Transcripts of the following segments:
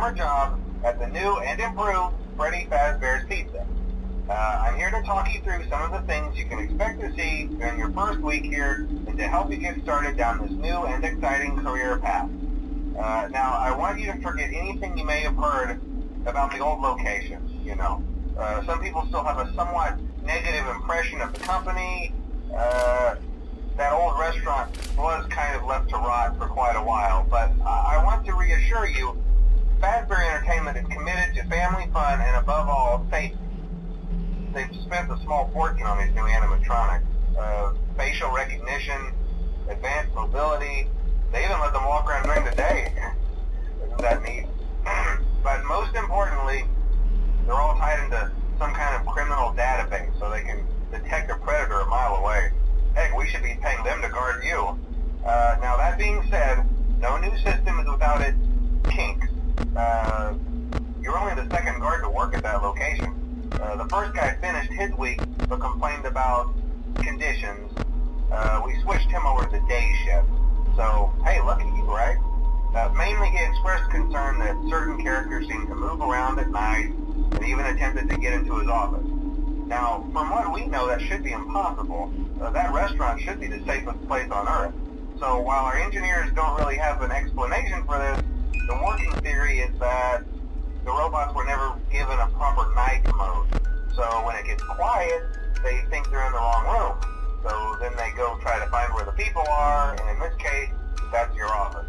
your job at the new and improved Freddy Fazbear's Pizza. I'm here to talk you through some of the things you can expect to see during your first week here and to help you get started down this new and exciting career path. Now, I want you to forget anything you may have heard about the old location, you know. Some people still have a somewhat negative impression of the company. That old restaurant was kind of left to rot for quite a while, but I want to reassure you, Fazbear Entertainment is committed to family fun and above all, safety. They've spent a small fortune on these new animatronics. Facial recognition, advanced mobility. They even let them walk around during the day. Isn't that neat? But most importantly, they're all tied into some kind of criminal database so they can detect a predator a mile away. Heck, we should be paying them to guard you. Now that being said, no new system is without its kinks. You're only the second guard to work at that location. The first guy finished his week but complained about conditions. We switched him over to the day shift. So, hey, lucky you, right? Mainly he expressed concern that certain characters seemed to move around at night and even attempted to get into his office. Now, from what we know, that should be impossible. That restaurant should be the safest place on Earth. So while our engineers don't really have an explanation for this, the working theory is that the robots were never given a proper night mode. So when it gets quiet, they think they're in the wrong room. So then they go try to find where the people are, and in this case, that's your office.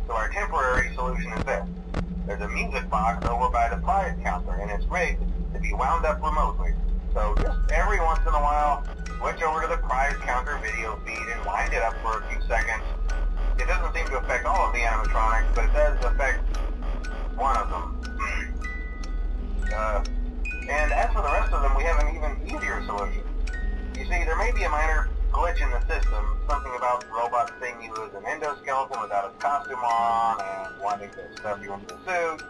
So our temporary solution is this. There's a music box over by the prize counter, and it's rigged to be wound up remotely. So just every once in a while, switch over to the prize counter video feed and wind it up for a few seconds. It doesn't seem to affect all of the animatronics, but it does affect one of them. And as for the rest of them, we have an even easier solution. You see, there may be a minor glitch in the system, something about the robot seeing you as an endoskeleton without a costume on and wanting to stuff you into the suit.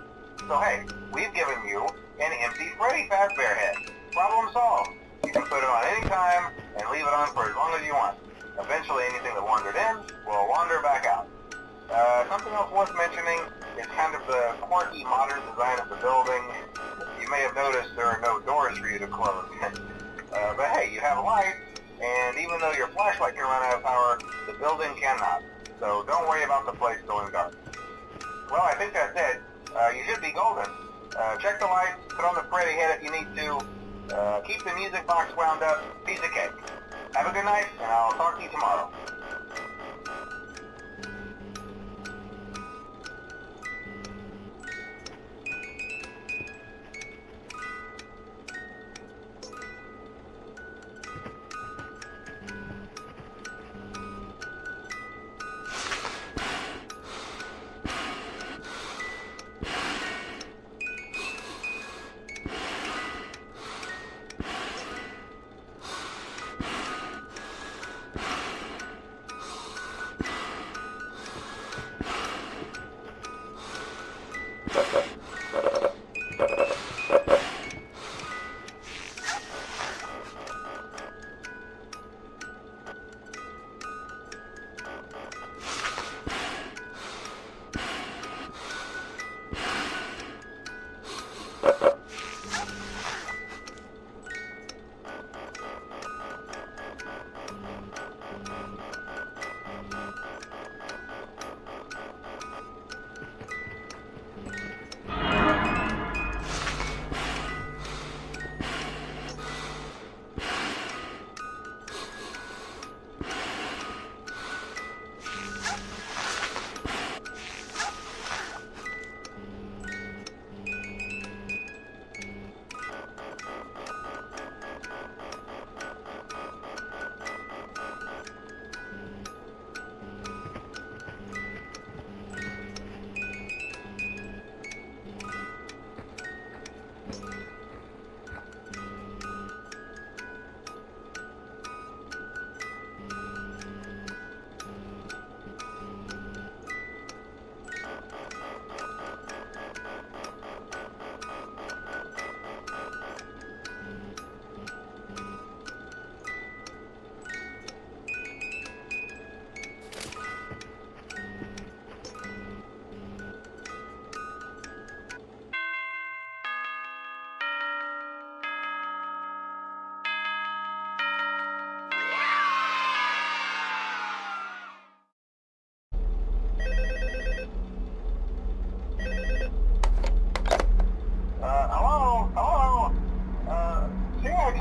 So hey, we've given you an empty Freddy Fazbear head. Problem solved. You can put it on any time and leave it on for as long as you want. Eventually anything that wandered in will wander back out. Something else worth mentioning is kind of the quirky modern design of the building. You may have noticed there are no doors for you to close. But hey, you have lights, and even though your flashlight can run out of power, the building cannot. So don't worry about the place going dark. Well, I think that's it. You should be golden. Check the lights, put on the Freddy head if you need to. Keep the music box wound up. Piece of cake. Have a good night, and I'll talk to you tomorrow.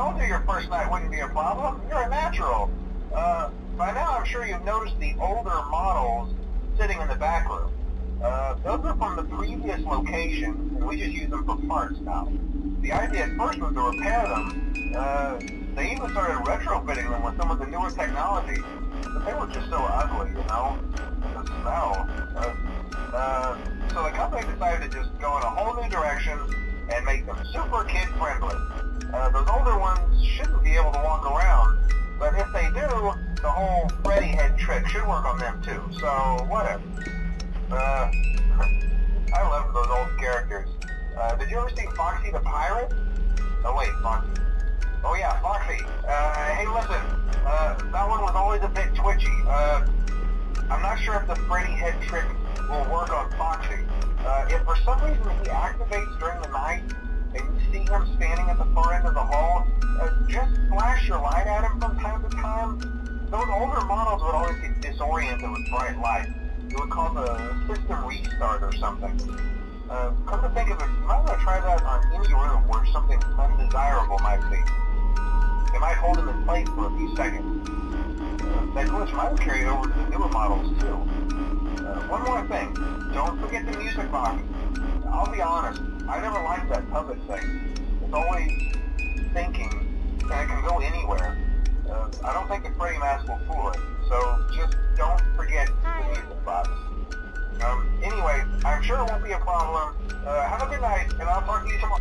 told you your first night wouldn't be a problem. You're a natural. By now I'm sure you've noticed the older models sitting in the back room. Those are from the previous location, and we just use them for parts now. The idea at first was to repair them. They even started retrofitting them with some of the newer technology, but they were just so ugly, you know? The smell. So the company decided to just go in a whole new direction and make them super kid-friendly. Those older ones shouldn't be able to walk around, but if they do, the whole Freddy head trick should work on them too, so whatever. I love those old characters. Did you ever see Foxy the Pirate? Oh wait, Foxy. Oh yeah, Foxy. Hey listen, that one was always a bit twitchy. I'm not sure if the Freddy head trick will work on Foxy. If for some reason he activates during the night, and you see him standing at the far end of the hall, just flash your light at him from time to time. Those older models would always get disoriented with bright light. It would cause a system restart or something. Come to think of it, you might want to try that on any room where something undesirable might be. It might hold him in place for a few seconds. That glitch might have carried over to the newer models too. One more thing, don't forget the music box. I'll be honest, I never liked that puppet thing. It's always thinking, and it can go anywhere. I don't think the Freddy mask will fool it, so just don't forget the music box. Anyway, I'm sure it won't be a problem. Have a good night, and I'll talk to you tomorrow.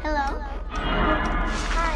Hello? Hi.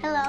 Hello?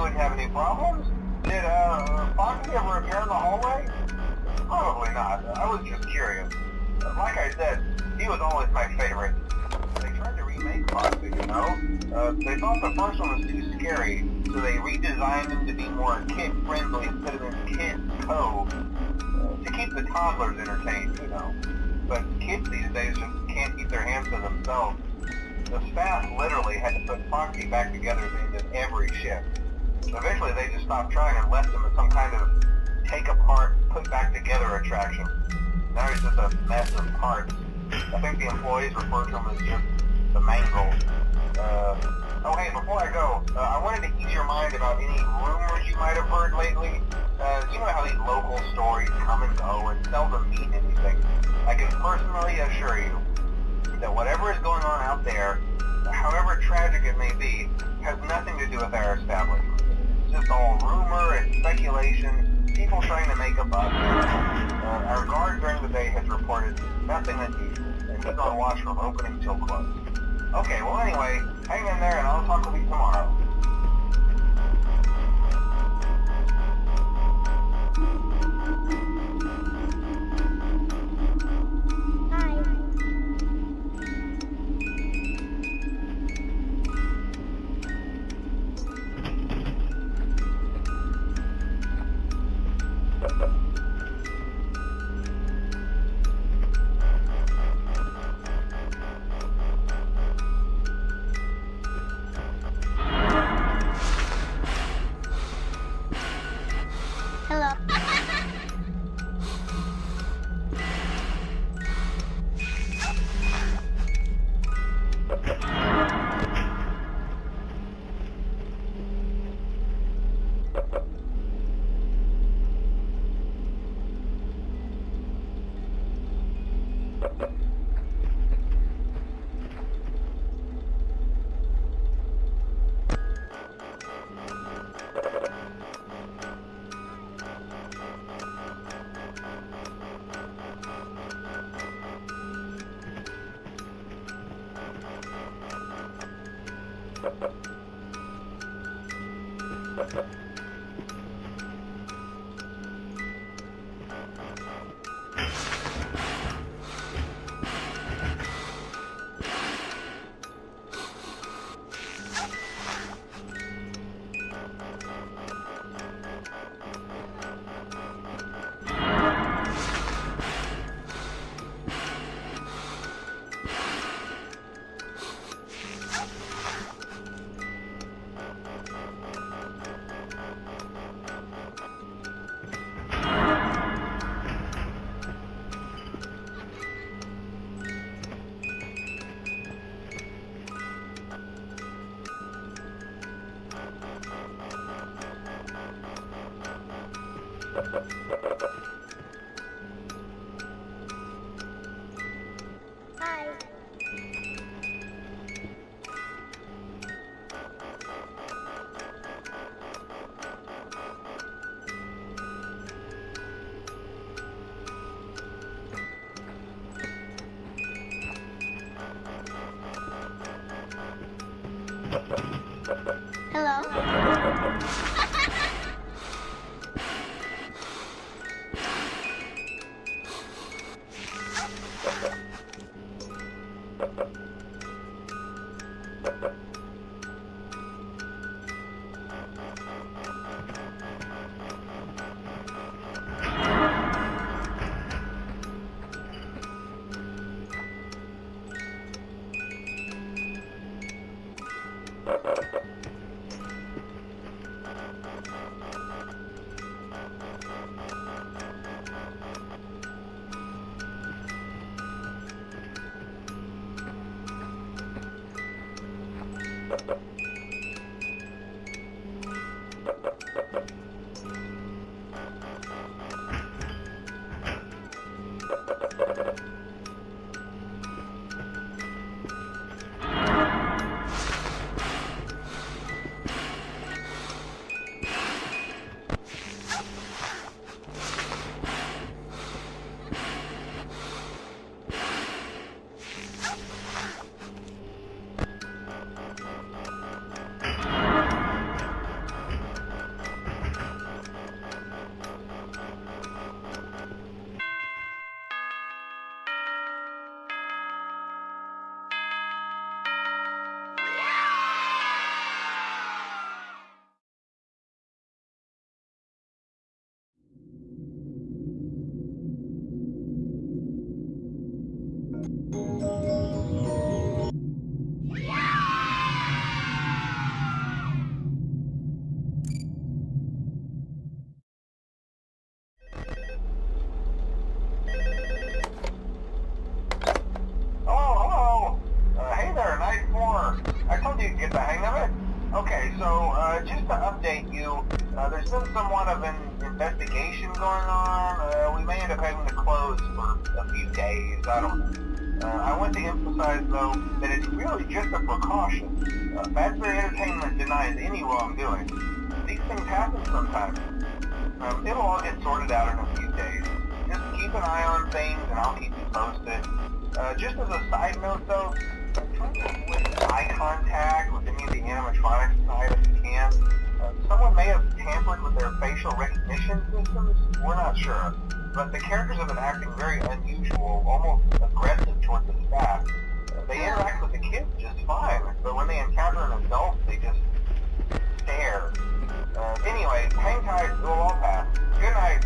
wouldn't have any problems. Did Foxy ever appear in the hallway? Probably not. I was just curious. Like I said, he was always my favorite. They tried to remake Foxy, you know? They thought the first one was too scary, so they redesigned him to be more kid-friendly instead of in Kids Cove. To keep the toddlers entertained, you know. But kids these days just can't keep their hands to themselves. The staff literally had to put Foxy back together at the end of every shift. Eventually they just stopped trying and left him as some kind of take-apart, put-back-together attraction. Now he's just a mess of parts. I think the employees refer to him as just the mangle. Oh hey, before I go, I wanted to ease your mind about any rumors you might have heard lately. You know how these local stories come and go and seldom mean anything. I can personally assure you that whatever is going on out there, however tragic it may be, has nothing to do with our establishment. It's just all rumor and speculation, people trying to make a buck. Our guard during the day has reported nothing unusual, and he's on watch from opening till close. Okay, well anyway, hang in there and I'll talk with you tomorrow. Hello. Hi. Hello. Okay, so just to update you, there's been somewhat of an investigation going on. We may end up having to close for a few days. I don't know. I want to emphasize, though, that it's really just a precaution. Fazbear Entertainment denies any wrongdoing. These things happen sometimes. It'll all get sorted out in a few days. Just keep an eye on things, and I'll keep you posted. Just as a side note, though, try to avoid eye contact with any of the animatronics tonight if you can. Someone may have tampered with their facial recognition systems. We're not sure. But the characters have been acting very unusual, almost aggressive towards the staff. They interact with the kids just fine, but when they encounter an adult, they just stare. Anyway, hang tight, it'll all pass. Good night.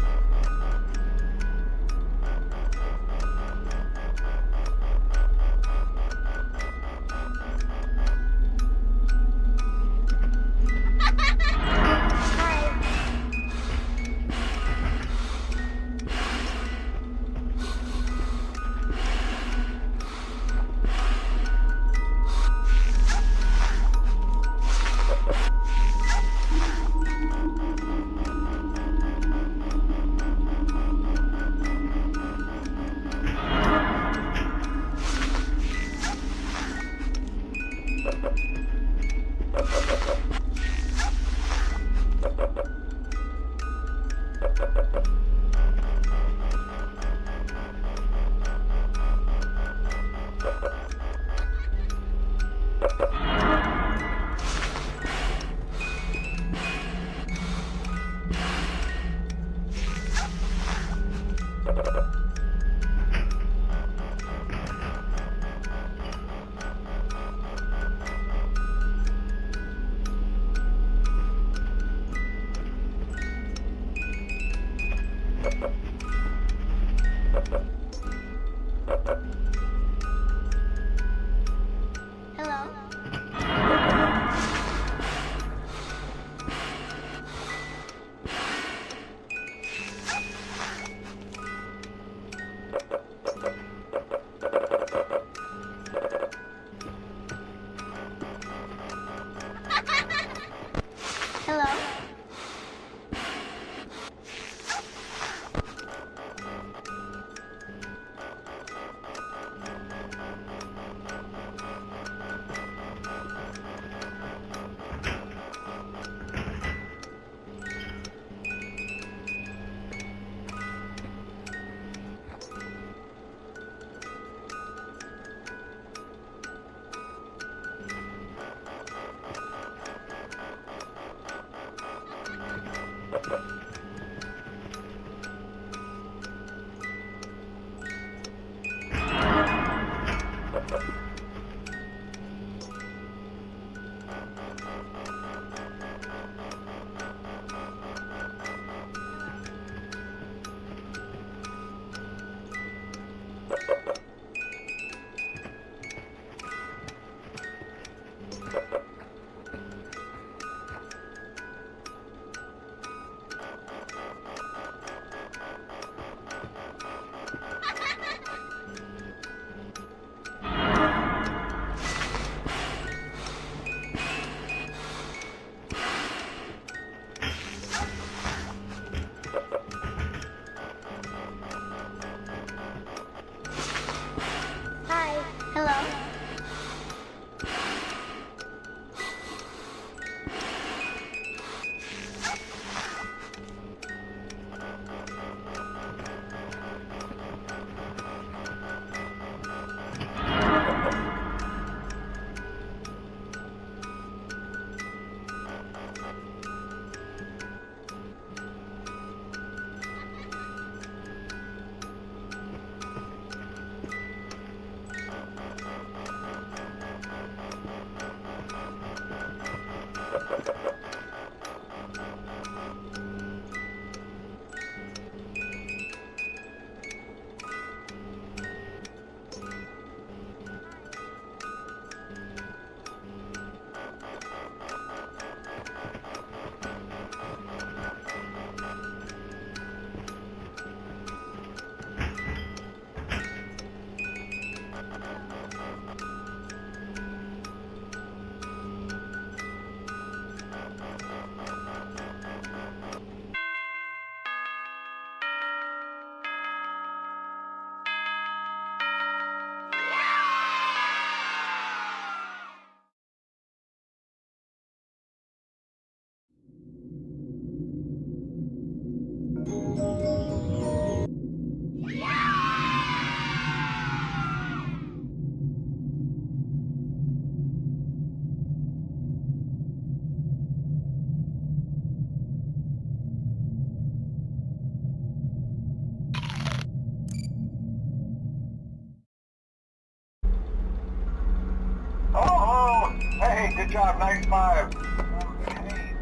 job, nice 5. Hey,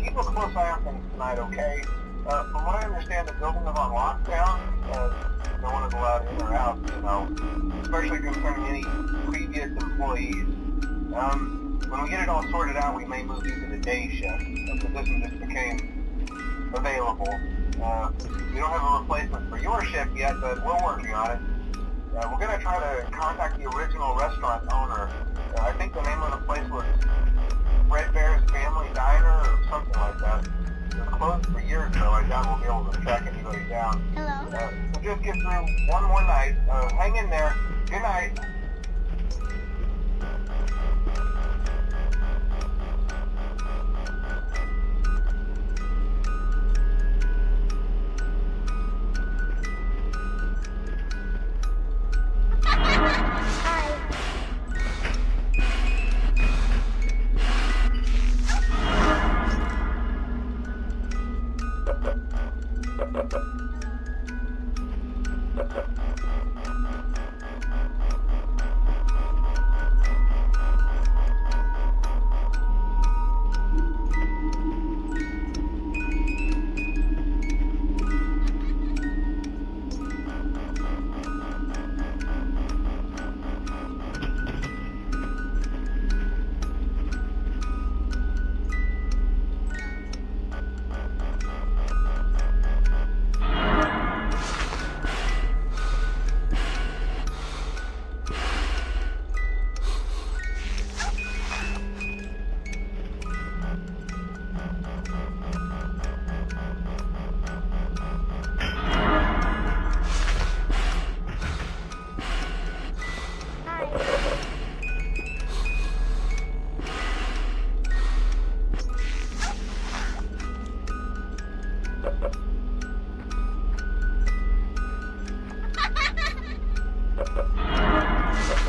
keep a close eye on things tonight, okay? From what I understand, the building is on lockdown. No one is allowed in or out, especially concerning any previous employees. When we get it all sorted out, we may move you to the day shift. The position just became available. We don't have a replacement for your shift yet, but we're working on it. We're going to try to contact the original restaurant owner. I think the name of the place was Red Bear's Family Diner or something like that. It was closed for years, though. I doubt we'll be able to track anybody down. Hello? So just get through one more night. Hang in there. Good night.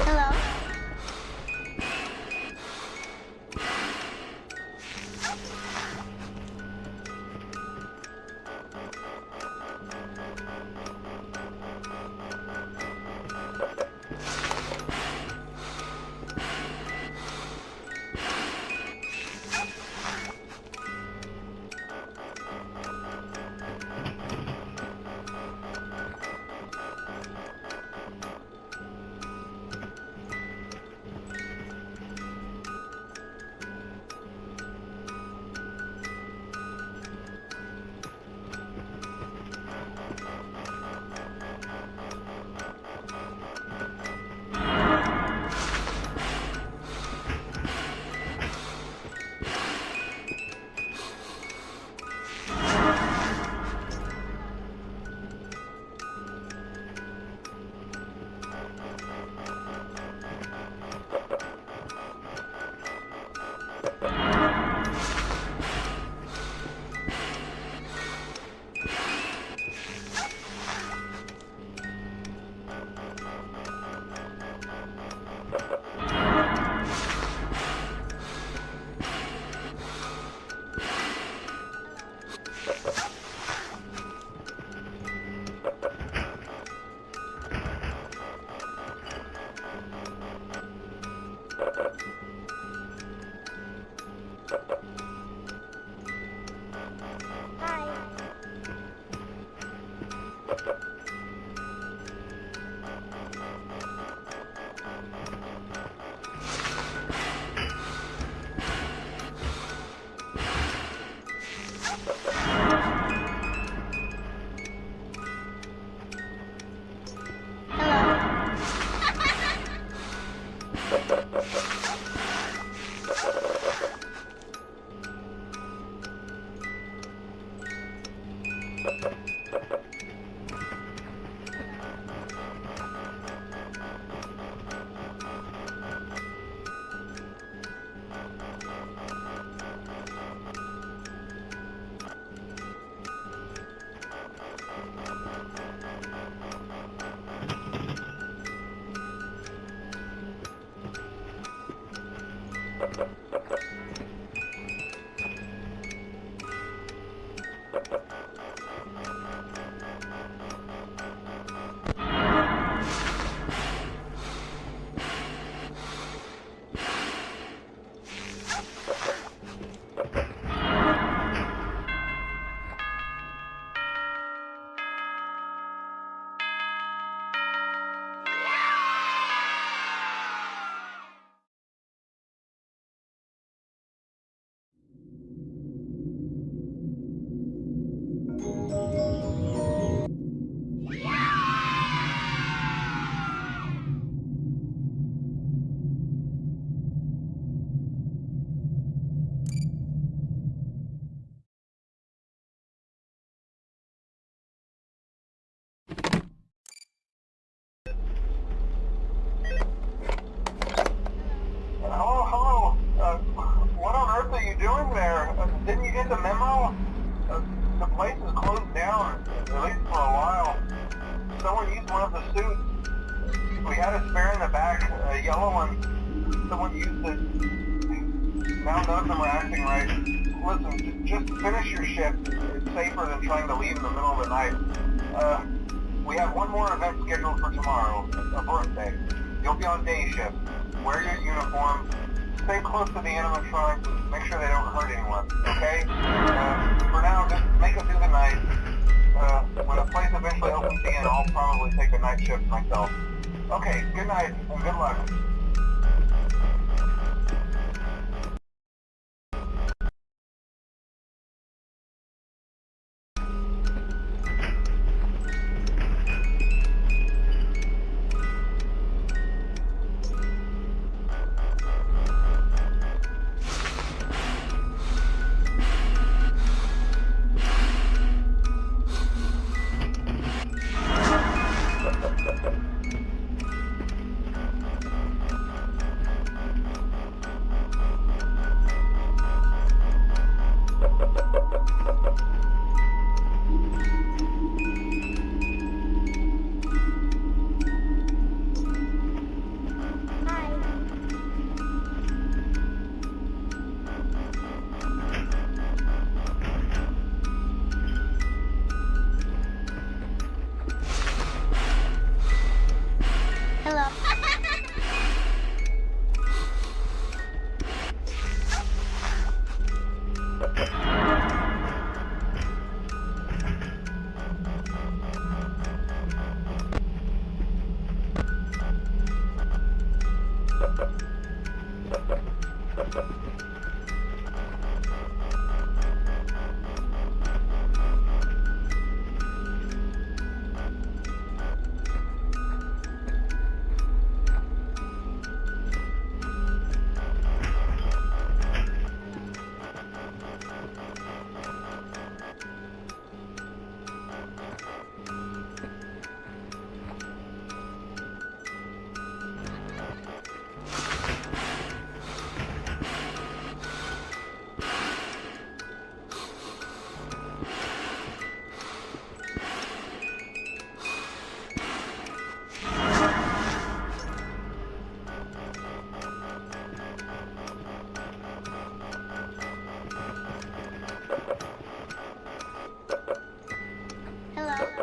Hello? doing there? Didn't you get the memo? The place is closed down, at least for a while. Someone used one of the suits. We had a spare in the back, a yellow one. Someone used it. Now none of them are acting right. Listen, just finish your shift. It's safer than trying to leave in the middle of the night. We have one more event scheduled for tomorrow, a birthday. You'll be on day shift. Wear your uniform. Stay close to the animatronics and make sure they don't hurt anyone, okay? For now, just make it through the night. When the place eventually opens again, I'll probably take a night shift myself. Okay, good night and good luck. Hello. Hello.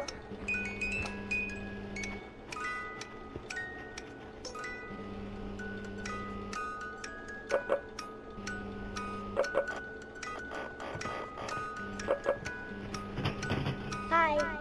Hi.